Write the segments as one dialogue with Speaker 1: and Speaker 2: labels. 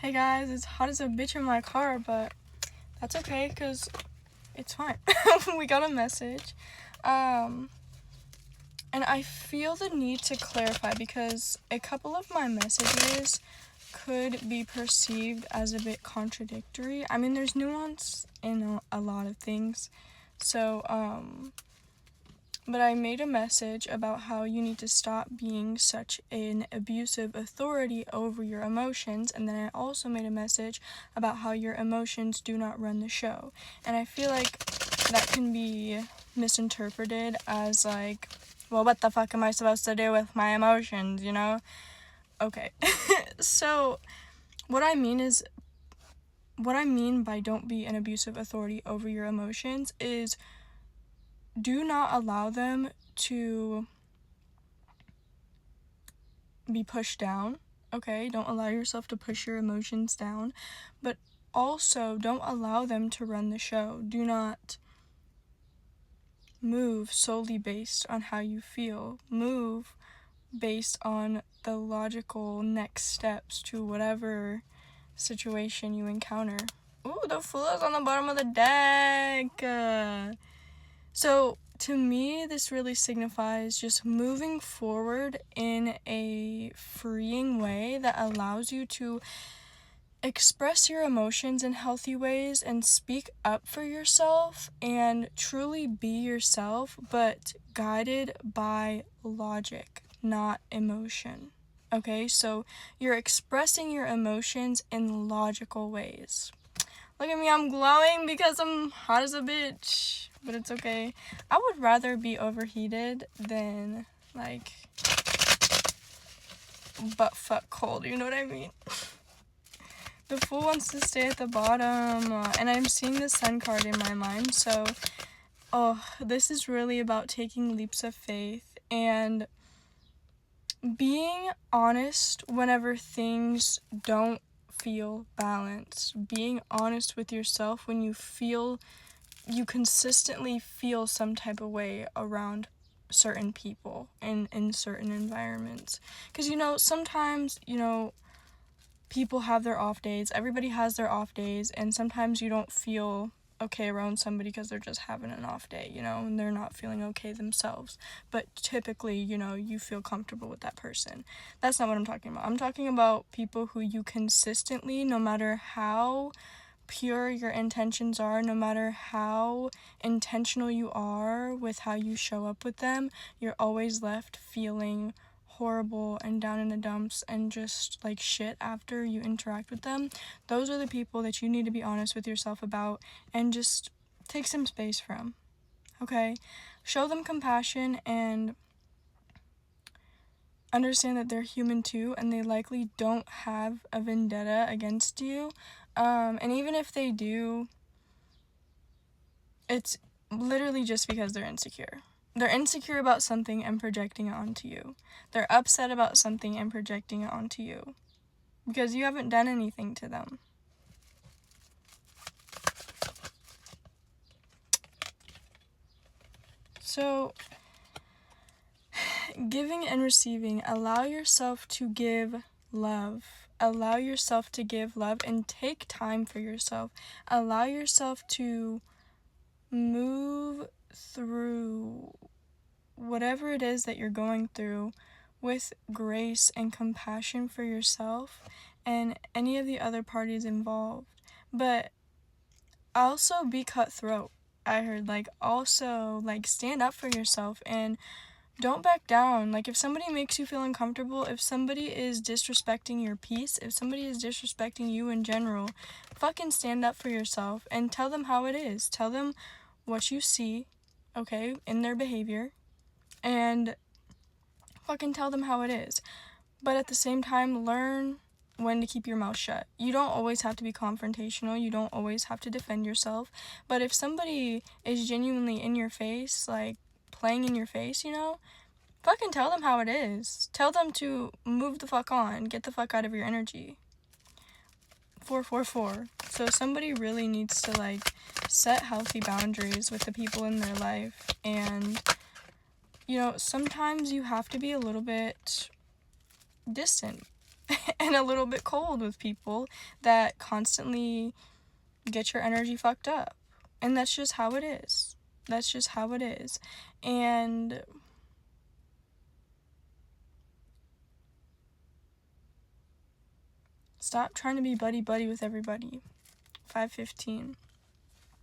Speaker 1: Hey guys, it's hot as a bitch in my car, but that's okay because it's fine. We got a message. And I feel the need to clarify because a couple of my messages could be perceived as a bit contradictory. I mean, there's nuance in a lot of things. So, but I made a message about how you need to stop being such an abusive authority over your emotions, and then I also made a message about how your emotions do not run the show. And I feel like that can be misinterpreted as like, well, what the fuck am I supposed to do with my emotions, you know? Okay. So, what I mean by don't be an abusive authority over your emotions is do not allow them to be pushed down, okay? Don't allow yourself to push your emotions down, but also don't allow them to run the show. Do not move solely based on how you feel. Move based on the logical next steps to whatever situation you encounter. Ooh, the fool is on the bottom of the deck. So, to me, this really signifies just moving forward in a freeing way that allows you to express your emotions in healthy ways and speak up for yourself and truly be yourself, but guided by logic, not emotion. Okay, so you're expressing your emotions in logical ways. Look at me, I'm glowing because I'm hot as a bitch, but it's okay. I would rather be overheated than, like, butt fuck cold, you know what I mean? The fool wants to stay at the bottom, and I'm seeing the sun card in my mind, so, this is really about taking leaps of faith and being honest whenever things don't feel balanced. Being honest with yourself when you consistently feel some type of way around certain people and in certain environments. Because, sometimes, people have their off days. Everybody has their off days, and sometimes you don't feel okay around somebody because they're just having an off day, and they're not feeling okay themselves. But typically, you feel comfortable with that person. That's not what I'm talking about. I'm talking about people who you consistently, no matter how pure your intentions are, no matter how intentional you are with how you show up with them, you're always left feeling horrible and down in the dumps and just like shit after you interact with them. Those are the people that you need to be honest with yourself about and just take some space from. Okay? Show them compassion and understand that they're human too, and they likely don't have a vendetta against you. And even if they do, it's literally just because they're insecure. They're insecure about something and projecting it onto you. They're upset about something and projecting it onto you because you haven't done anything to them. So, giving and receiving, allow yourself to give love. Allow yourself to give love and take time for yourself. Allow yourself to move through whatever it is that you're going through with grace and compassion for yourself and any of the other parties involved. But also be cutthroat. I heard, also stand up for yourself and don't back down. If somebody makes you feel uncomfortable, if somebody is disrespecting your peace, if somebody is disrespecting you in general, fucking stand up for yourself and tell them how it is. Tell them what you see, okay, in their behavior, and fucking tell them how it is. But at the same time, learn when to keep your mouth shut. You don't always have to be confrontational. You don't always have to defend yourself. But if somebody is genuinely in your face, playing in your face, fucking tell them how it is. Tell them to move the fuck on. Get the fuck out of your energy. 444. So somebody really needs to, set healthy boundaries with the people in their life. And, sometimes you have to be a little bit distant. and a little bit cold with people that constantly get your energy fucked up. And that's just how it is. That's just how it is. And stop trying to be buddy-buddy with everybody. 5:15.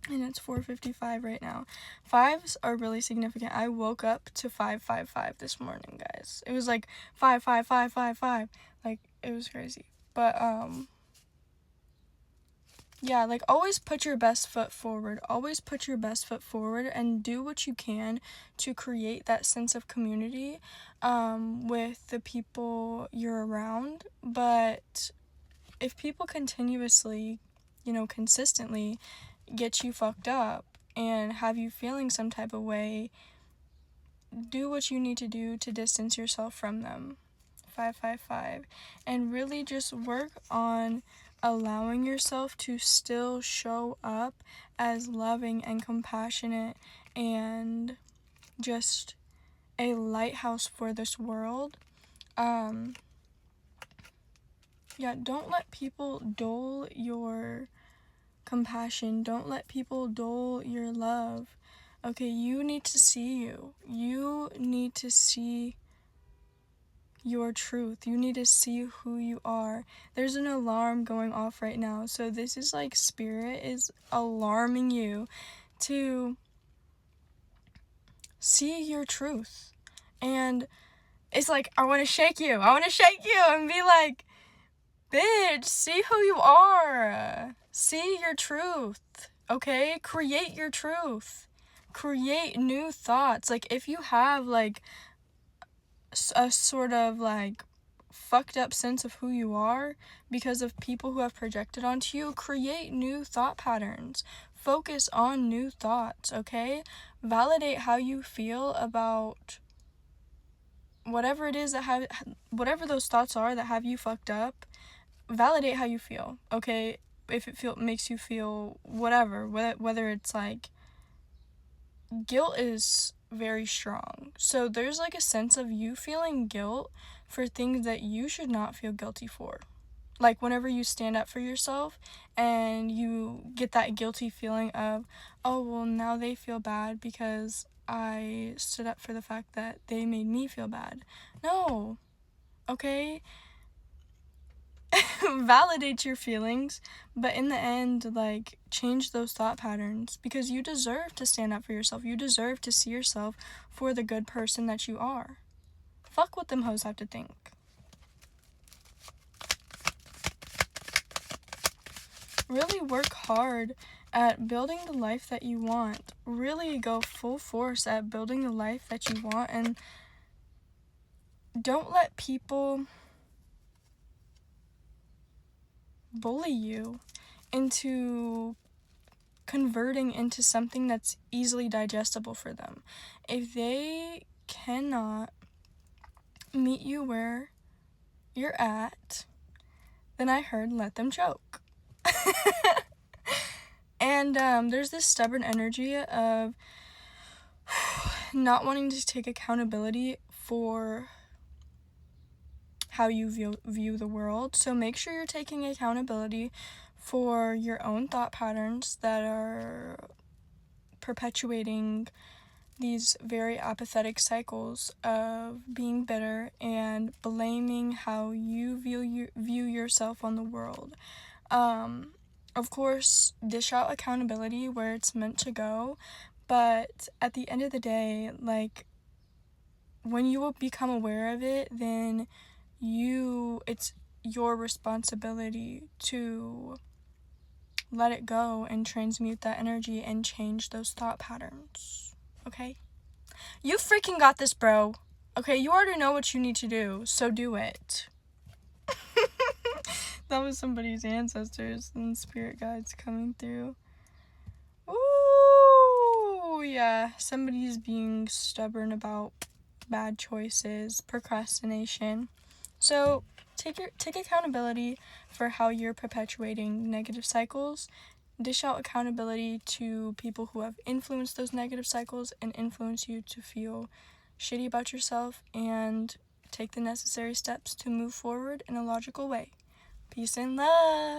Speaker 1: And it's 4:55 right now. Fives are really significant. I woke up to 555 this morning, guys. It was like 55555. Like, it was crazy. But yeah, like, always put your best foot forward. Always put your best foot forward and do what you can to create that sense of community with the people you're around. But if people continuously, consistently get you fucked up and have you feeling some type of way, do what you need to do to distance yourself from them. 555. And really just work on allowing yourself to still show up as loving and compassionate and just a lighthouse for this world. Don't let people dull your compassion. Don't let people dull your love. Okay, you need to see you. You need to see your truth. You need to see who you are. There's an alarm going off right now. So this is like spirit is alarming you to see your truth. And it's like, I want to shake you. I want to shake you and be like, bitch, see who you are. See your truth. Okay? Create your truth. Create new thoughts. Like, if you have like a sort of like fucked up sense of who you are because of people who have projected onto you, create new thought patterns. Focus on new thoughts, okay? Validate how you feel about whatever it is whatever those thoughts are that have you fucked up. Validate how you feel, okay? If it makes you feel whatever, whether it's like guilt is very strong. So there's like a sense of you feeling guilt for things that you should not feel guilty for. Like whenever you stand up for yourself and you get that guilty feeling of, oh, well, now they feel bad because I stood up for the fact that they made me feel bad. No, okay? Validate your feelings, but in the end, like, change those thought patterns because you deserve to stand up for yourself. You deserve to see yourself for the good person that you are. Fuck what them hoes have to think. Really work hard at building the life that you want. Really go full force at building the life that you want, and don't let people bully you into converting into something that's easily digestible for them. If they cannot meet you where you're at, then I heard let them choke. And there's this stubborn energy of not wanting to take accountability for how you view the world. So make sure you're taking accountability for your own thought patterns that are perpetuating these very apathetic cycles of being bitter and blaming how you view yourself on the world. Of course, dish out accountability where it's meant to go, but at the end of the day, like, when you will become aware of it, then it's your responsibility to let it go and transmute that energy and change those thought patterns. Okay? You freaking got this, bro. Okay, you already know what you need to do, so do it. That was somebody's ancestors and spirit guides coming through. Ooh, yeah. Somebody's being stubborn about bad choices, procrastination. So take accountability for how you're perpetuating negative cycles. Dish out accountability to people who have influenced those negative cycles and influence you to feel shitty about yourself, and take the necessary steps to move forward in a logical way. Peace and love.